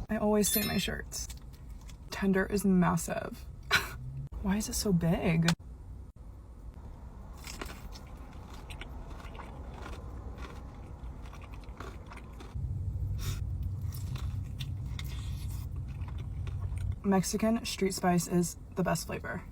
I always stain my shirts. Tender is massive. Why is it so big? Mexican street spice is the best flavor.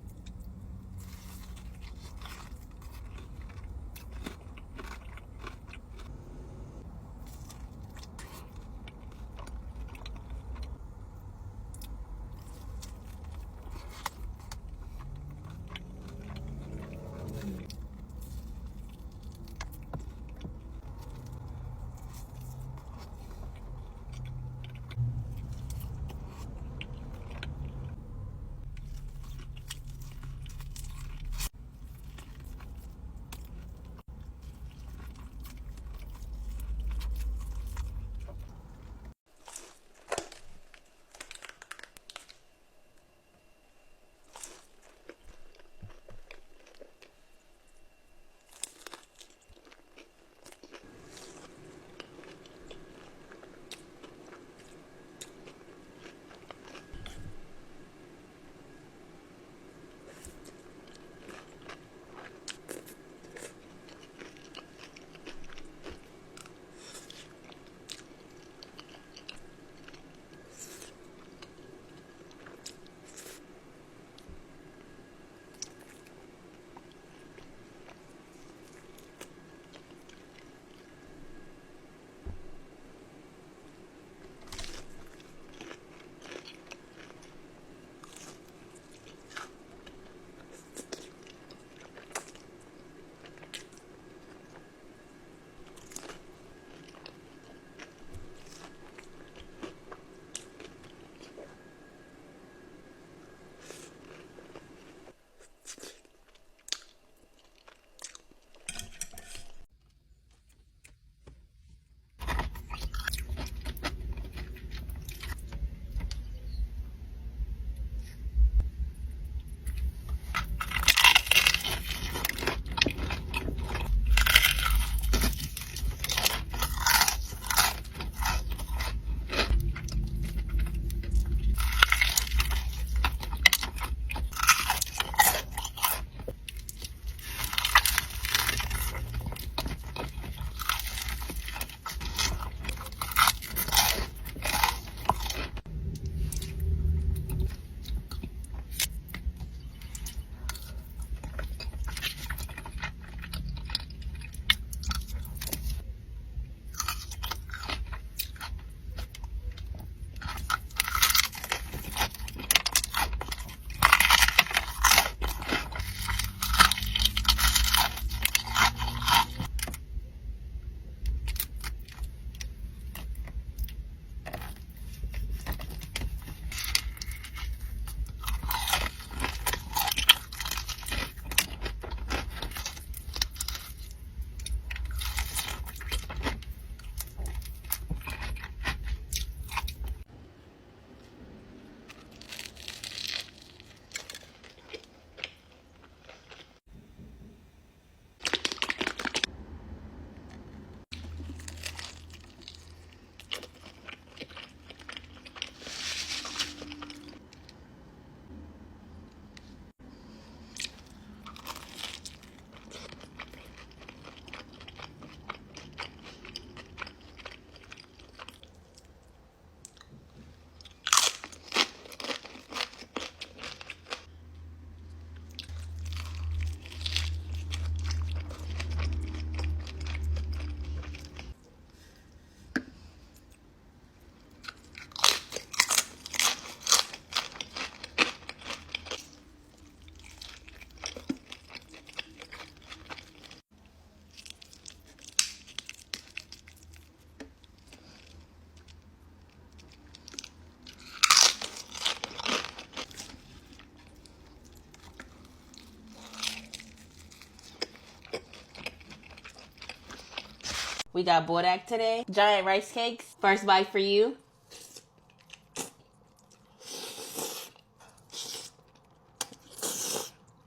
We got Buldak today. Giant rice cakes. First bite for you.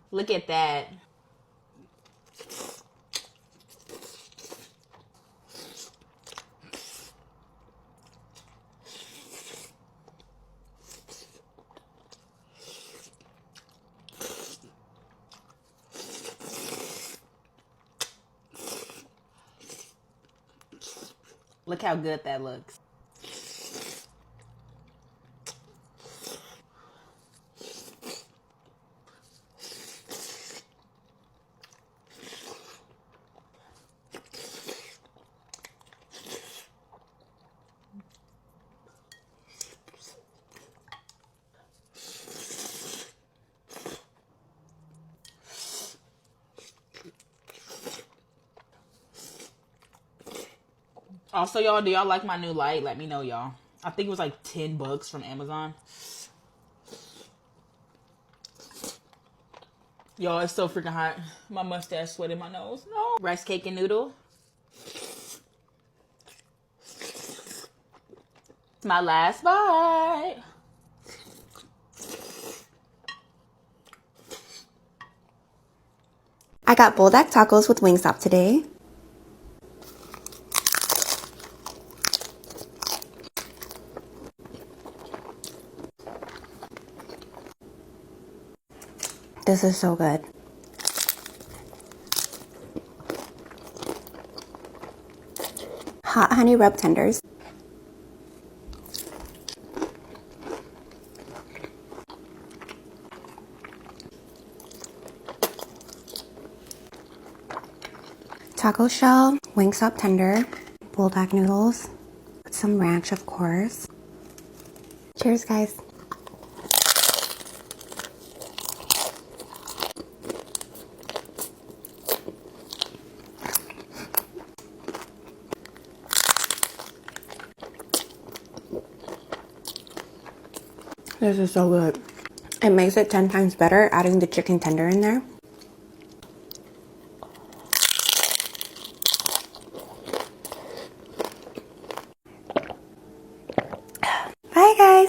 Look at that. Look how good that looks. Also, y'all, do y'all like my new light? Let me know, y'all. I think it was like $10 from Amazon. Y'all, it's so freaking hot. My mustache sweating my nose. No. Rice cake and noodle. It's my last bite. I got Buldak tacos with Wingstop today. This is so good. Hot honey rub tenders. Taco shell, Wingstop tender, Buldak noodles, with some ranch of course. Cheers, guys. This is so good. It makes it 10 times better adding the chicken tender in there. Bye, guys.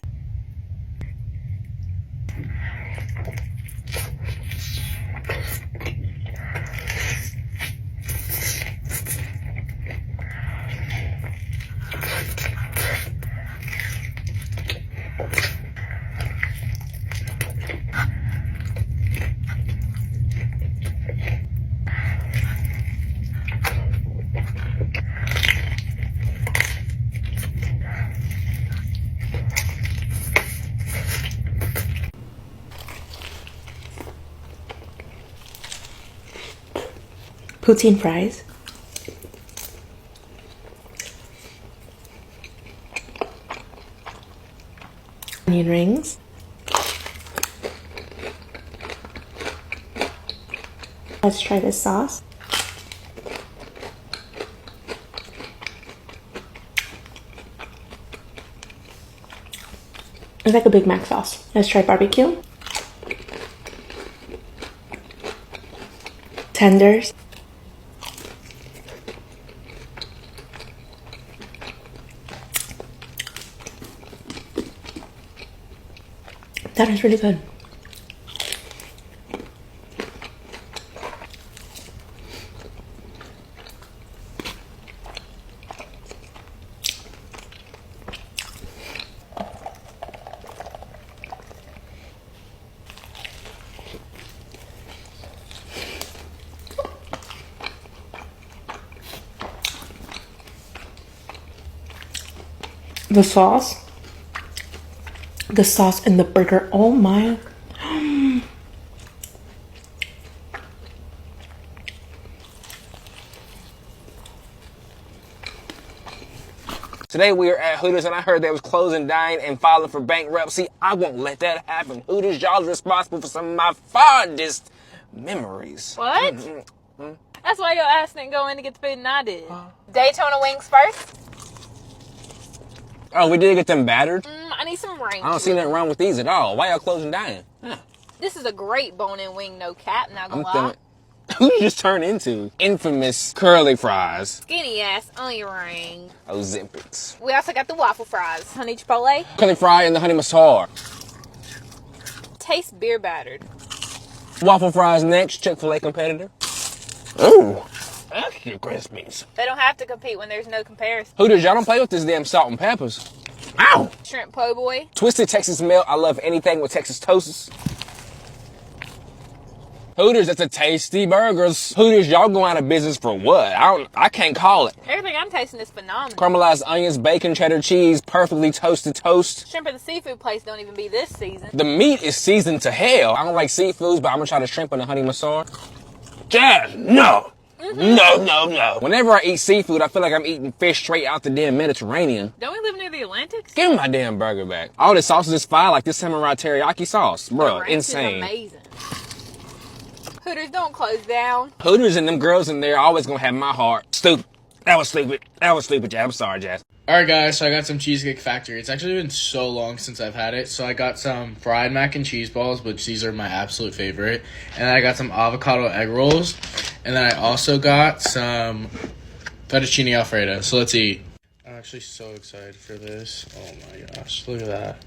Poutine fries. Onion rings. Let's try this sauce. It's like a Big Mac sauce. Let's try barbecue. Tenders. That is really good. The sauce and the burger, oh my. Today we are at Hooters and I heard they was closing down and filing for bankruptcy. I won't let that happen. Hooters, y'all are responsible for some of my fondest memories. What? That's why your ass didn't go in to get the food and I did. Daytona wings first. Oh, we did get them battered? I need some ranch. I don't see nothing wrong with these at all. Why y'all closing down? Huh. This is a great bone-in wing, no cap, not gonna lie. Who you just turned into? Infamous curly fries. Skinny ass onion ring. Ozempics. We also got the waffle fries. Honey Chipotle. Curly fry and the honey mustard. Tastes beer battered. Waffle fries next. Chick-fil-A competitor. Ooh. Extra crispies. They don't have to compete when there's no comparison. Hooters, y'all don't play with this damn salt and peppers. Ow! Shrimp po' boy. Twisted Texas melt. I love anything with Texas toasts. Hooters, that's a tasty burgers. Hooters, y'all going out of business for what? I can't call it. Everything I'm tasting is phenomenal. Caramelized onions, bacon, cheddar cheese, perfectly toasted toast. Shrimp at the seafood place don't even be this season. The meat is seasoned to hell. I don't like seafoods, but I'm gonna try the shrimp and the honey massage. Jas, no. No. Whenever I eat seafood, I feel like I'm eating fish straight out the damn Mediterranean. Don't we live near the Atlantics? Give me my damn burger back. All the sauces is fire, like this samurai teriyaki sauce. Bro, The ranch is insane. amazing. Hooters, don't close down. Hooters and them girls in there always gonna have my heart. Stupid. That was stupid, Jas. I'm sorry, Jas. Alright guys, so I got some Cheesecake Factory. It's actually been so long since I've had it. So I got some fried mac and cheese balls, which these are my absolute favorite. And then I got some avocado egg rolls. And then I also got some fettuccine alfredo. So let's eat. I'm actually so excited for this. Oh my gosh, look at that.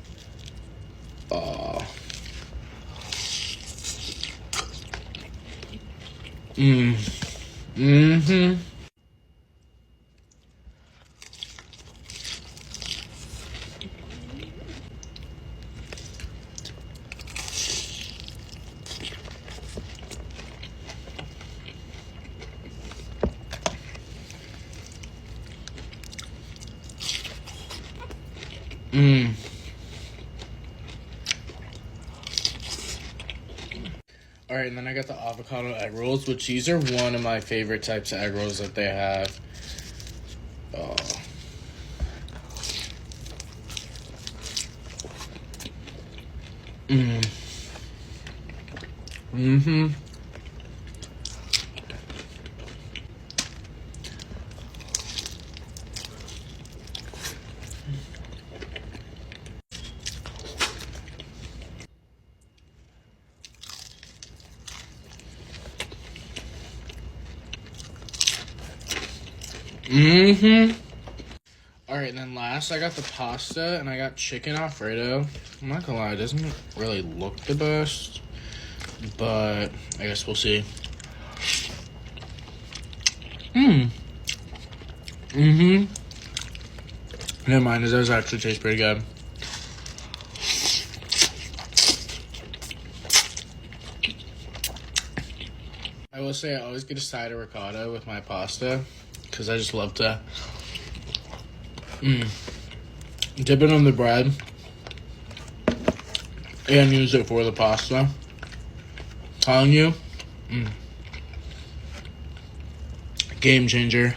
Oh. Mm-hmm. Alright, and then I got the avocado egg rolls, which these are one of my favorite types of egg rolls that they have. Oh. Mm-hmm. Alright, and then last I got the pasta and I got chicken Alfredo. I'm not gonna lie, it doesn't really look the best, but I guess we'll see. Never mind, it does actually taste pretty good. I will say I always get a side of ricotta with my pasta because I just love to dip it on the bread and use it for the pasta. Telling you, game changer.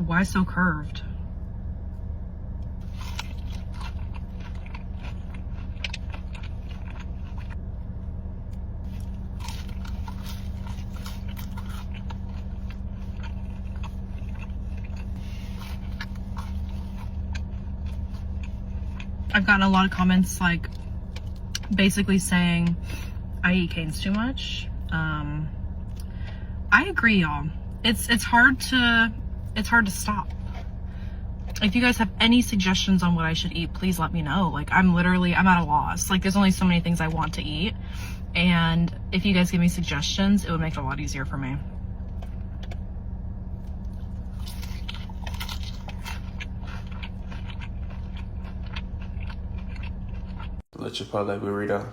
Why so curved? I've gotten a lot of comments like basically saying I eat canes too much. I agree, y'all. It's hard to stop. If you guys have any suggestions on what I should eat, please let me know. Like I'm at a loss. Like there's only so many things I want to eat, and if you guys give me suggestions, it would make it a lot easier for me. The Chipotle burrito.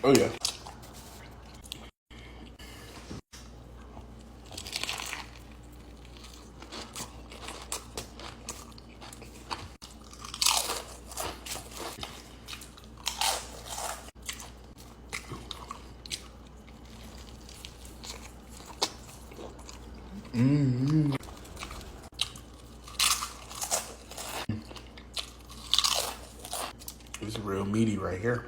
Oh yeah. It's real meaty right here.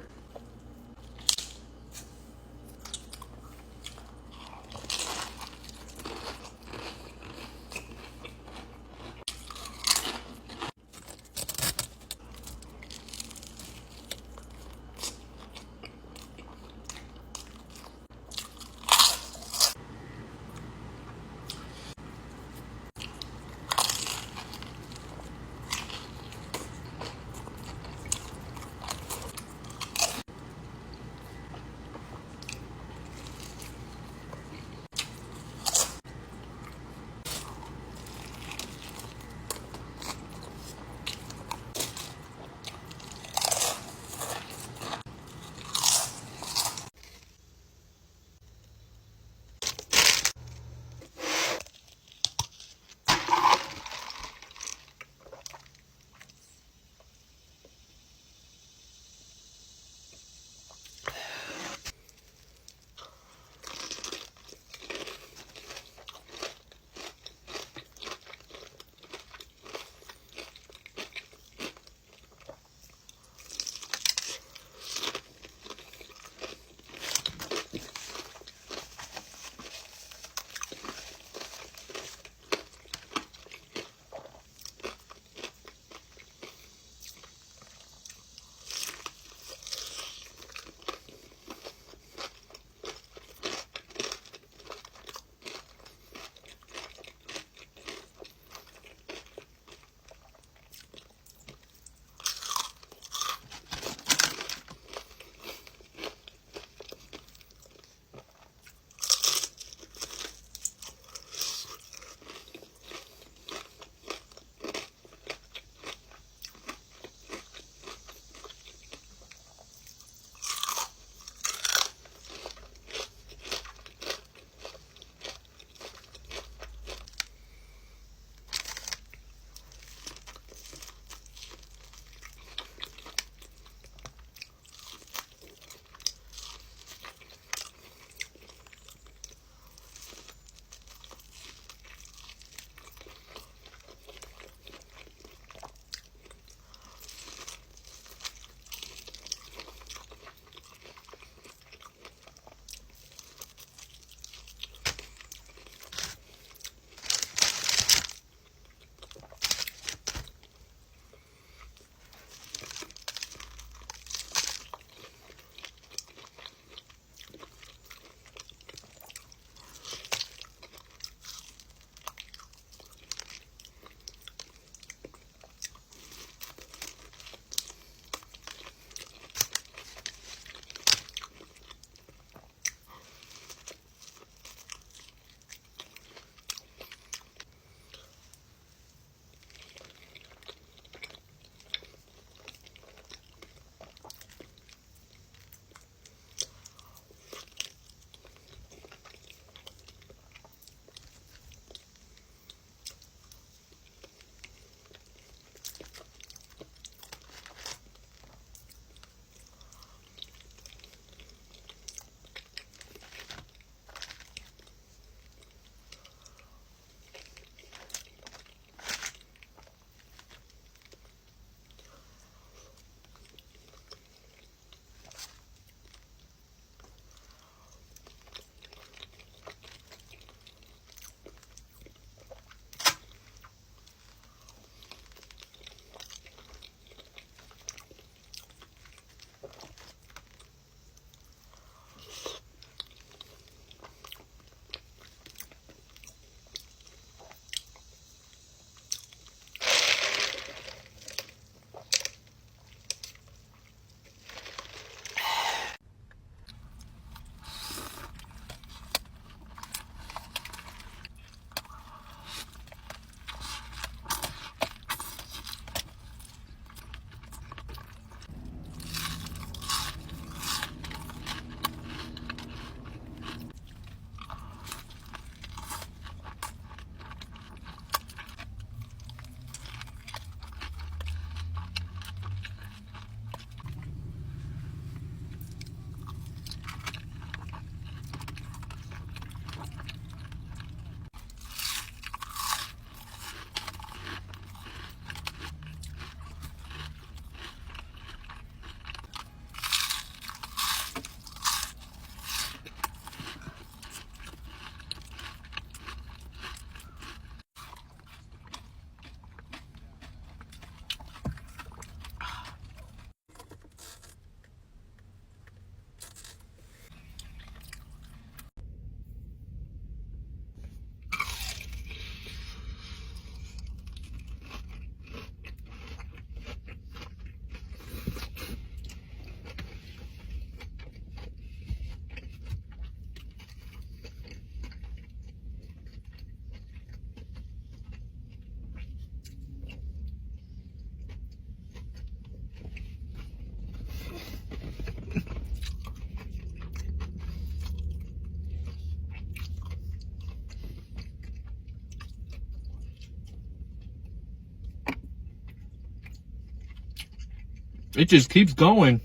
It just keeps going.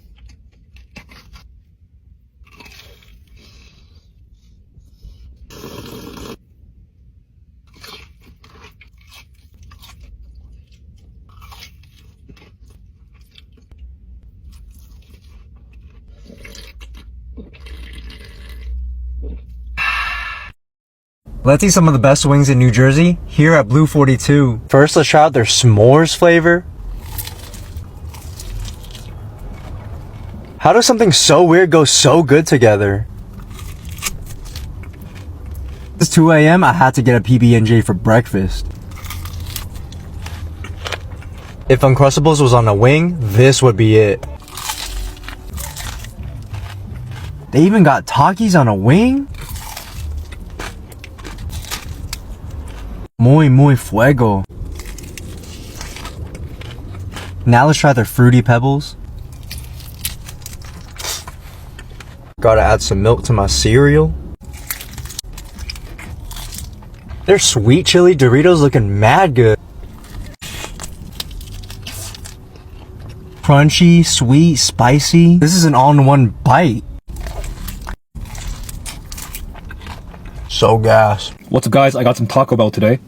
Let's eat some of the best wings in New Jersey here at Blue 42. First, let's try out their s'mores flavor. How does something so weird go so good together? It's 2 a.m. I had to get a PB&J for breakfast. If Uncrustables was on a wing, this would be it. They even got Takis on a wing? Muy fuego. Now let's try their Fruity Pebbles. Gotta add some milk to my cereal. Their sweet chili Doritos looking mad good. Crunchy, sweet, spicy. This is an all-in-one bite. So gas. What's up, guys? I got some Taco Bell today.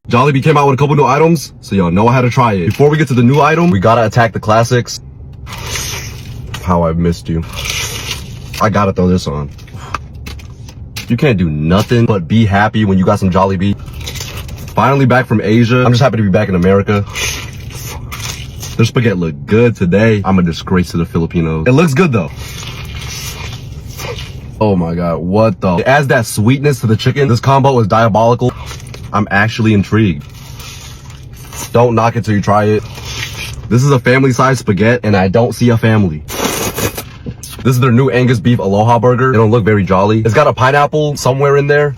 Jollibee came out with a couple new items, so y'all know I had to try it. Before we get to the new item, we gotta attack the classics. How I've missed you. I gotta throw this on. You can't do nothing but be happy when you got some Jollibee. Finally back from Asia. I'm just happy to be back in America. Their spaghetti look good today. I'm a disgrace to the Filipinos. It looks good though. Oh my God, what the? It adds that sweetness to the chicken. This combo is diabolical. I'm actually intrigued. Don't knock it till you try it. This is a family-sized spaghetti, and I don't see a family. This is their new Angus beef Aloha burger. It don't look very jolly. It's got a pineapple somewhere in there.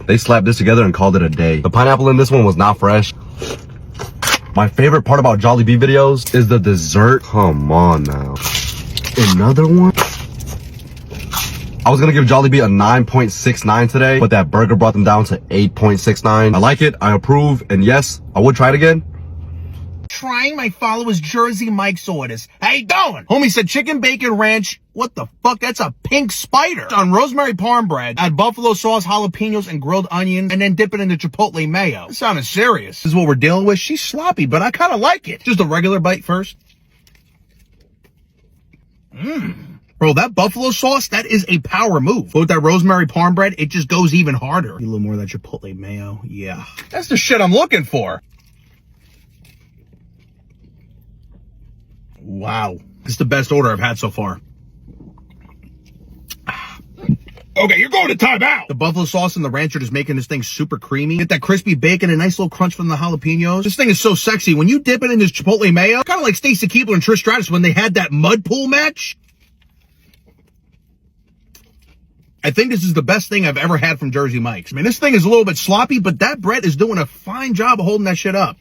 They slapped this together and called it a day. The pineapple in this one was not fresh. My favorite part about Jollibee videos is the dessert. Come on now. Another one? I was gonna give Jollibee a 9.69 today, but that burger brought them down to 8.69. I like it, I approve, and yes, I would try it again. Trying my followers Jersey Mike's orders. How you doing? Homie said chicken bacon ranch. What the fuck? That's a pink spider. On rosemary parm bread, add buffalo sauce, jalapenos, and grilled onions, and then dip it into Chipotle mayo. That sounded serious. This is what we're dealing with. She's sloppy, but I kind of like it. Just a regular bite first. Bro, that buffalo sauce, that is a power move. But with that rosemary parm bread, it just goes even harder. A little more of that Chipotle mayo. Yeah. That's the shit I'm looking for. Wow. This is the best order I've had so far. Okay, you're going to timeout. The buffalo sauce and the ranch are just making this thing super creamy. Get that crispy bacon, a nice little crunch from the jalapenos. This thing is so sexy. When you dip it in this Chipotle mayo, kind of like Stacy Keibler and Trish Stratus when they had that mud pool match. I think this is the best thing I've ever had from Jersey Mike's. I mean, this thing is a little bit sloppy, but that bread is doing a fine job of holding that shit up.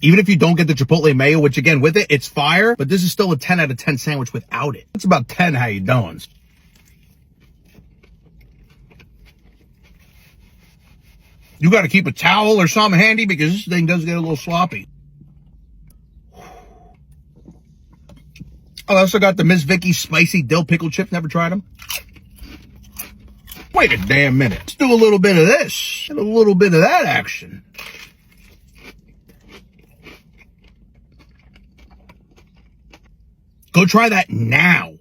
Even if you don't get the Chipotle mayo, which again, with it, it's fire, but this is still a 10 out of 10 sandwich without it. It's about 10, how you doing? You got to keep a towel or something handy because this thing does get a little sloppy. I also got the Miss Vicky's spicy dill pickle chips. Never tried them. Wait a damn minute. Let's do a little bit of this and a little bit of that action. Go try that now.